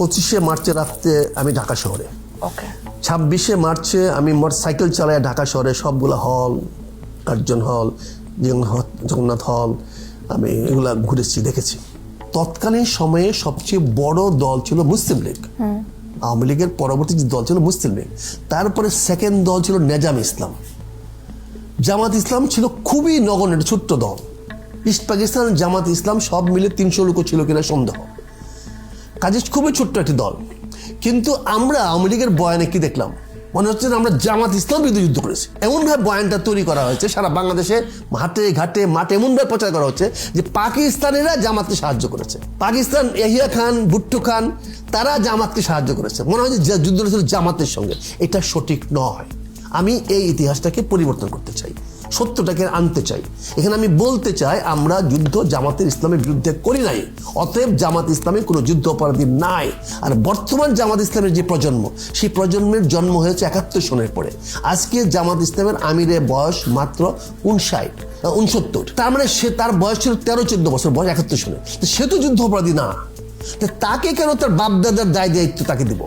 25শে মার্চে রাতে আমি ঢাকা শহরে, ওকে 26শে মার্চে আমি মোটরসাইকেল চালায় ঢাকা শহরে সবগুলো হল, কার্জন হল, জগন্নাথ হল, আমি এগুলা ঘুরেছি, দেখেছি। তৎকালীন সময়ে সবচেয়ে বড় দল ছিল মুসলিম লীগ। আওয়ামী লীগের পরবর্তী যে দল ছিল মুসলিম লীগ, তারপরে সেকেন্ড দল ছিল নেজাম ইসলাম। জামাত ইসলাম ছিল খুবই নগণ্য একটা ছোট্ট দল। ইস্ট পাকিস্তান জামাত ইসলাম সব মিলে 300 লোক ছিল কিনা সন্দেহ। কাজে খুবই ছোট্ট একটি দল। কিন্তু আমরা আওয়ামী লীগের বয়ানে কি দেখলাম, মনে হচ্ছে আমরা জামাত ইসলাম বিরুদ্ধে যুদ্ধ করেছি। এমনভাবে বয়ানটা তৈরি করা হয়েছে সারা বাংলাদেশে, হাটে ঘাটে মাঠে এমনভাবে প্রচার করা হচ্ছে যে পাকিস্তানিরা জামাতকে সাহায্য করেছে, পাকিস্তান ইয়াহিয়া খান, ভুট্টো খান, তারা জামাতকে সাহায্য করেছে। মনে হয় যে যুদ্ধ ছিল জামাতের সঙ্গে। এটা সঠিক নয়। আমি এই ইতিহাসটাকে পরিবর্তন করতে চাই, সত্যটাকে আনতে চাই। এখানে আমি বলতে চাই আমরা যুদ্ধ জামাতের ইসলামের বিরুদ্ধে করি নাই, অতএব জামাত ইসলামের কোনো যুদ্ধ অপরাধী নাই। আর বর্তমান জামাত ইসলামের যে প্রজন্ম, সেই প্রজন্মের জন্ম হয়েছে 71 সনের পরে। আজকে জামাত ইসলামের আমিরের বয়স মাত্র 69। তার মানে তার বয়স ছিল 13-14 বছর বয়স 71 সনে। সে তো যুদ্ধ অপরাধী না, তাকে কেন তার বাপদাদার দায় দায়িত্ব তাকে দিব?